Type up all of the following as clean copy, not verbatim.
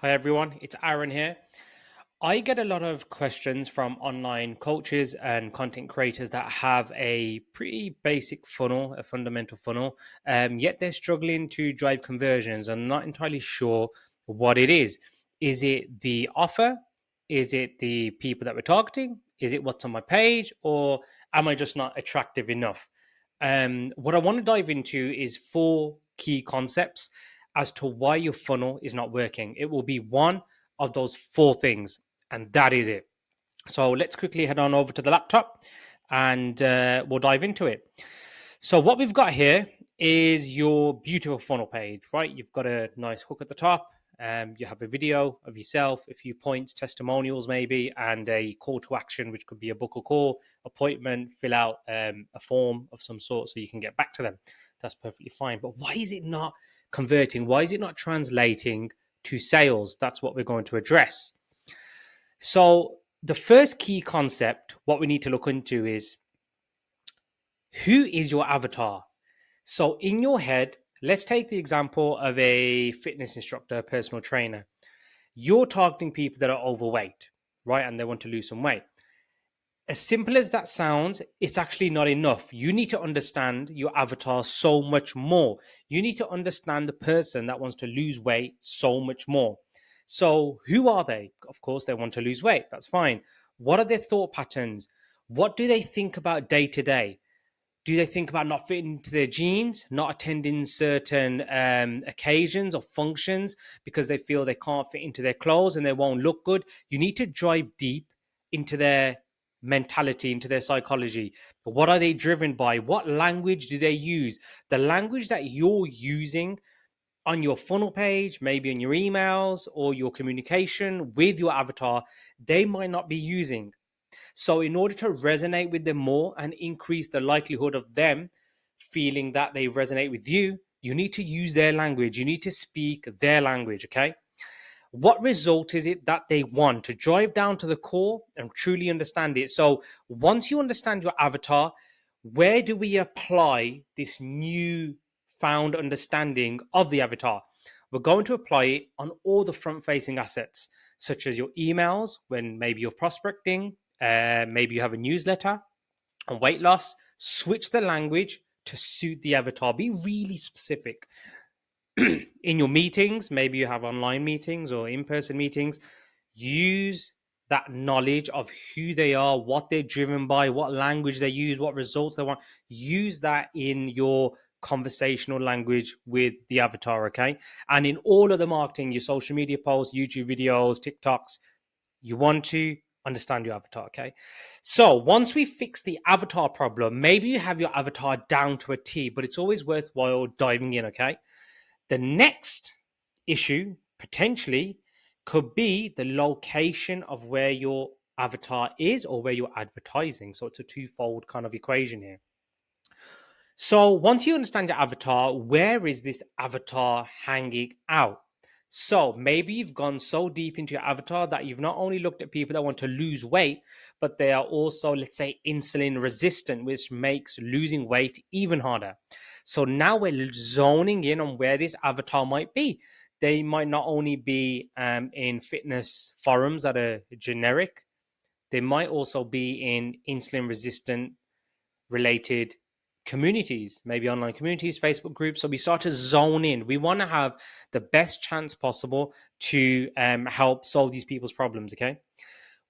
Hi everyone, it's Aaron here. I get a lot of questions from online coaches and content creators that have a pretty basic funnel, a fundamental funnel, yet they're struggling to drive conversions. I'm not entirely sure what it is. Is it the offer? Is it the people that we're targeting? Is it what's on my page? Or am I just not attractive enough? What I want to dive into is four key concepts as to why your funnel is not working. It will be one of those four things, and that is it. So let's quickly head on over to the laptop and we'll dive into it. So, what we've got here is your beautiful funnel page, right? You've got a nice hook at the top. You have a video of yourself, a few points, testimonials maybe, and a call to action, which could be a book or call, appointment, fill out a form of some sort so you can get back to them. That's perfectly fine. But why is it not converting? Why is it not translating to sales? That's what we're going to address. So, the first key concept, what we need to look into is who is your avatar? So, in your head, let's take the example of a fitness instructor, a personal trainer. You're targeting people that are overweight, right? And they want to lose some weight. As simple as that sounds, it's actually not enough. You need to understand your avatar so much more. You need to understand the person that wants to lose weight so much more. So, who are they? Of course, they want to lose weight. That's fine. What are their thought patterns? What do they think about day to day? Do they think about not fitting into their jeans, not attending certain occasions or functions because they feel they can't fit into their clothes and they won't look good? You need to drive deep into their mentality, into their psychology. What are they driven by? What language do they use? The language that you're using on your funnel page, maybe in your emails or your communication with your avatar, they might not be using. So, in order to resonate with them more and increase the likelihood of them feeling that they resonate with you, you need to use their language. You need to speak their language. Okay. What result is it that they want to drive down to the core and truly understand it? So, once you understand your avatar, where do we apply this new found understanding of the avatar? We're going to apply it on all the front facing assets, such as your emails, when maybe you're prospecting, maybe you have a newsletter on weight loss. Switch the language to suit the avatar. Be really specific. In your meetings, maybe you have online meetings or in person meetings, use that knowledge of who they are, what they're driven by, what language they use, what results they want. Use that in your conversational language with the avatar, okay? And in all of the marketing, your social media posts, YouTube videos, TikToks, you want to understand your avatar, okay? So once we fix the avatar problem, maybe you have your avatar down to a T, but it's always worthwhile diving in, okay? The next issue potentially could be the location of where your avatar is or where you're advertising. So it's a twofold kind of equation here. So once you understand your avatar, where is this avatar hanging out? So maybe you've gone so deep into your avatar that you've not only looked at people that want to lose weight, but they are also, let's say, insulin resistant, which makes losing weight even harder. So now we're zoning in on where this avatar might be. They might not only be in fitness forums that are generic, they might also be in insulin resistant related communities, maybe online communities, Facebook groups. So we start to zone in. We want to have the best chance possible to help solve these people's problems. Okay.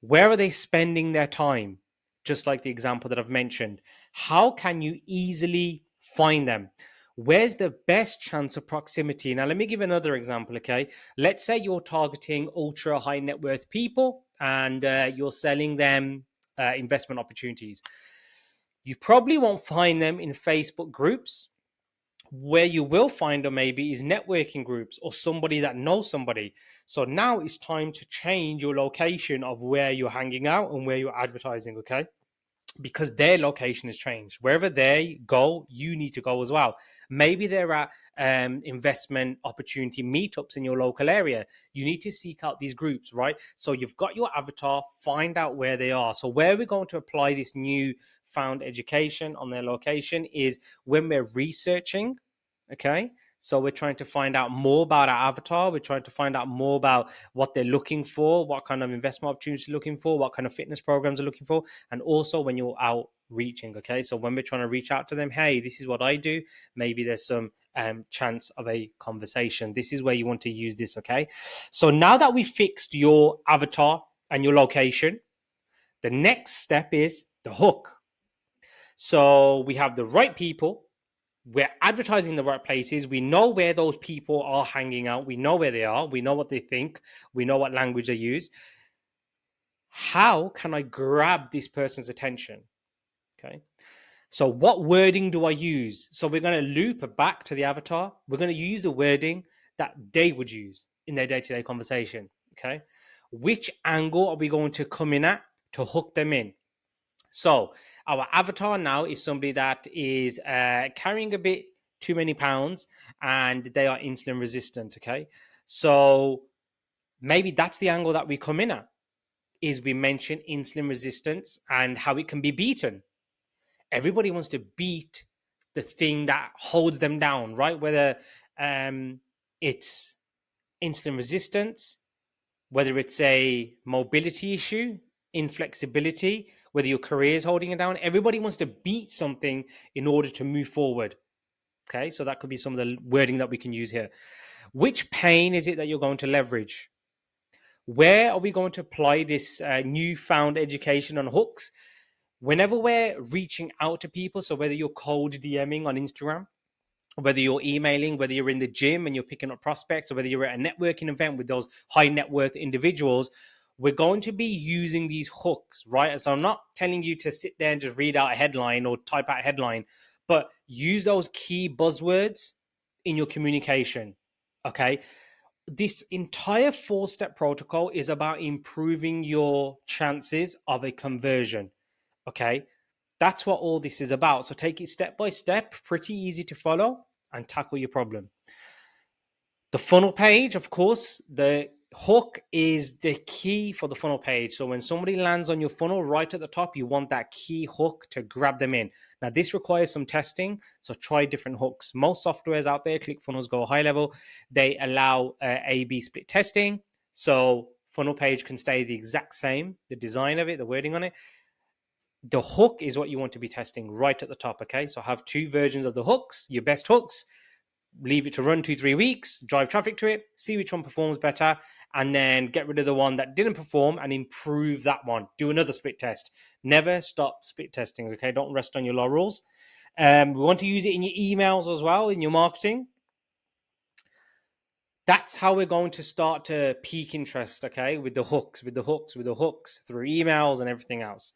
Where are they spending their time? Just like the example that I've mentioned. How can you easily find them? Where's the best chance of proximity? Now, let me give another example. Okay. Let's say you're targeting ultra high net worth people and you're selling them investment opportunities. You probably won't find them in Facebook groups. Where you will find them maybe is networking groups or somebody that knows somebody. So now it's time to change your location of where you're hanging out and where you're advertising, okay? Because their location has changed. Wherever they go, you need to go as well. Maybe they're at investment opportunity meetups in your local area. You need to seek out these groups, right? So you've got your avatar, find out where they are. So where we're going to apply this new found education on their location is when we're researching, okay? So we're trying to find out more about our avatar. We're trying to find out more about what they're looking for, what kind of investment opportunities they're looking for, what kind of fitness programs they're looking for, and also when you're out reaching. Okay, so when we're trying to reach out to them, hey, this is what I do. Maybe there's some chance of a conversation. This is where you want to use this. Okay, so now that we fixed your avatar and your location, the next step is the hook. So we have the right people. We're advertising the right places. We know where those people are hanging out. We know where they are. We know what they think. We know what language they use. How can I grab this person's attention? Okay. So what wording do I use? So we're going to loop back to the avatar. We're going to use the wording that they would use in their day-to-day conversation. Okay. Which angle are we going to come in at to hook them in? So our avatar now is somebody that is carrying a bit too many pounds and they are insulin resistant. Okay. So maybe that's the angle that we come in at, is we mention insulin resistance and how it can be beaten. Everybody wants to beat the thing that holds them down, right? Whether it's insulin resistance, whether it's a mobility issue, inflexibility, whether your career is holding it down. Everybody wants to beat something in order to move forward. Okay, so that could be some of the wording that we can use here. Which pain is it that you're going to leverage? Where are we going to apply this newfound education on hooks? Whenever we're reaching out to people, so whether you're cold DMing on Instagram, whether you're emailing, whether you're in the gym and you're picking up prospects, or whether you're at a networking event with those high net worth individuals, we're going to be using these hooks, right? And so I'm not telling you to sit there and just read out a headline or type out a headline, but use those key buzzwords in your communication. Okay. This entire 4-step protocol is about improving your chances of a conversion. Okay. That's what all this is about. So take it step by step, pretty easy to follow, and tackle your problem. The funnel page, of course, the hook is the key for the funnel page. So when somebody lands on your funnel right at the top, you want that key hook to grab them in. Now, this requires some testing. So try different hooks. Most softwares out there, ClickFunnels Go high level, they allow A/B split testing. So funnel page can stay the exact same, the design of it, the wording on it. The hook is what you want to be testing right at the top. Okay, so have 2 versions of the hooks, your best hooks, leave it to run 2-3 weeks, drive traffic to it, see which one performs better, and then get rid of the one that didn't perform and improve that one. Do another split test. Never stop split testing. Okay, don't rest on your laurels. We want to use it in your emails as well, in your marketing. That's how we're going to start to pique interest, okay, with the hooks through emails and everything else.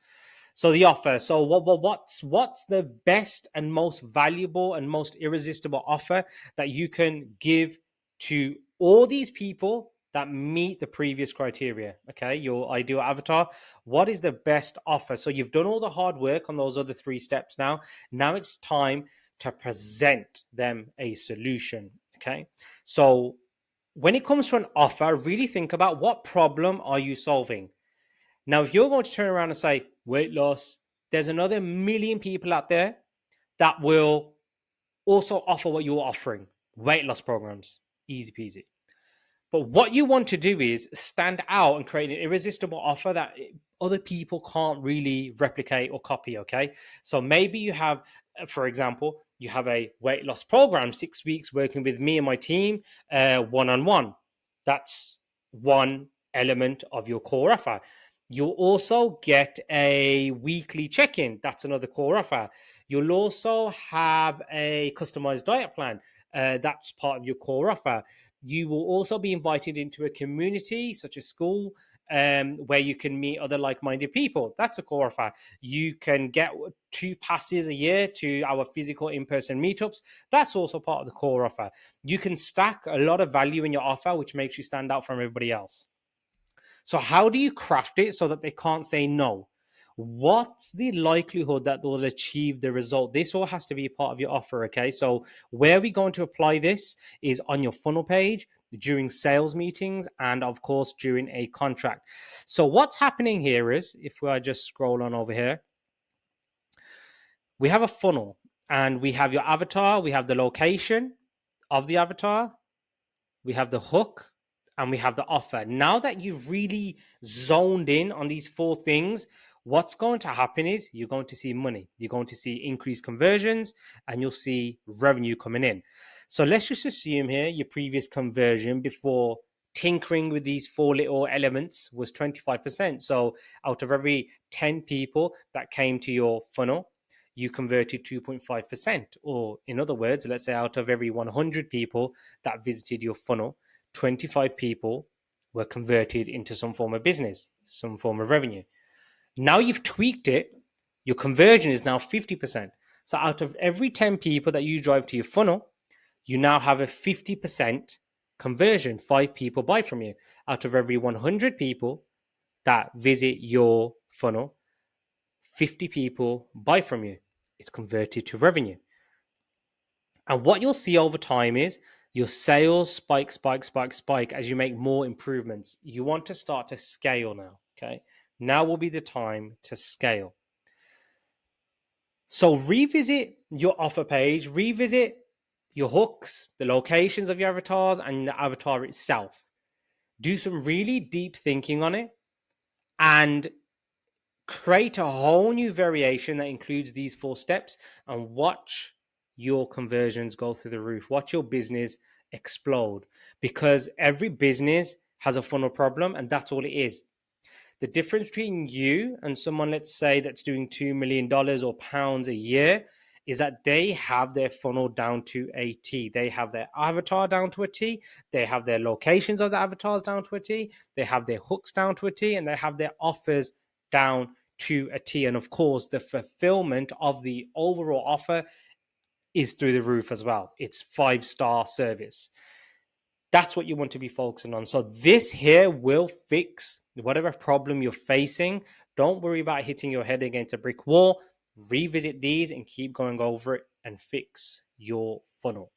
So the offer. So what's the best and most valuable and most irresistible offer that you can give to all these people that meet the previous criteria? Okay, your ideal avatar. What is the best offer? So you've done all the hard work on those other 3 steps now. Now it's time to present them a solution. Okay, so when it comes to an offer, really think about what problem are you solving. Now, if you're going to turn around and say weight loss, there's another million people out there that will also offer what you're offering, weight loss programs, easy peasy. But what you want to do is stand out and create an irresistible offer that other people can't really replicate or copy. Okay. So maybe you have, for example, you have a weight loss program, 6 weeks working with me and my team, one-on-one. That's one element of your core offer. You'll also get a weekly check-in. That's another core offer. You'll also have a customized diet plan. That's part of your core offer. You will also be invited into a community such as school, where you can meet other like-minded people. That's a core offer. You can get 2 passes a year to our physical in-person meetups. That's also part of the core offer. You can stack a lot of value in your offer, which makes you stand out from everybody else. So how do you craft it so that they can't say no? What's the likelihood that they'll achieve the result? This all has to be part of your offer, okay? So where we're going to apply this is on your funnel page, during sales meetings, and of course during a contract. So what's happening here is, if I just scroll on over here, we have a funnel and we have your avatar, we have the location, of the avatar, we have the hook, and we have the offer. Now that you've really zoned in on these four things, what's going to happen is you're going to see money, you're going to see increased conversions, and you'll see revenue coming in. So let's just assume here your previous conversion before tinkering with these four little elements was 25%. So out of every 10 people that came to your funnel, you converted 2.5%. Or in other words, let's say out of every 100 people that visited your funnel, 25 people were converted into some form of business, some form of revenue. Now you've tweaked it, your conversion is now 50%. So out of every 10 people that you drive to your funnel, you now have a 50% conversion. 5 people buy from you. Out of every 100 people that visit your funnel, 50 people buy from you. It's converted to revenue. And what you'll see over time is your sales spike, spike, spike, spike as you make more improvements. You want to start to scale now. Okay. Now will be the time to scale. So revisit your offer page, revisit your hooks, the locations of your avatars, and the avatar itself. Do some really deep thinking on it and create a whole new variation that includes these four steps, and watch your conversions go through the roof. Watch your business explode, because every business has a funnel problem, and that's all it is. The difference between you and someone, let's say, that's doing $2 million or pounds a year is that they have their funnel down to a T. They have their avatar down to a T. They have their locations of the avatars down to a T. They have their hooks down to a T, and they have their offers down to a T. And of course, the fulfillment of the overall offer is through the roof as well. It's 5-star service. That's what you want to be focusing on. So this here will fix whatever problem you're facing. Don't worry about hitting your head against a brick wall. Revisit these and keep going over it and fix your funnel.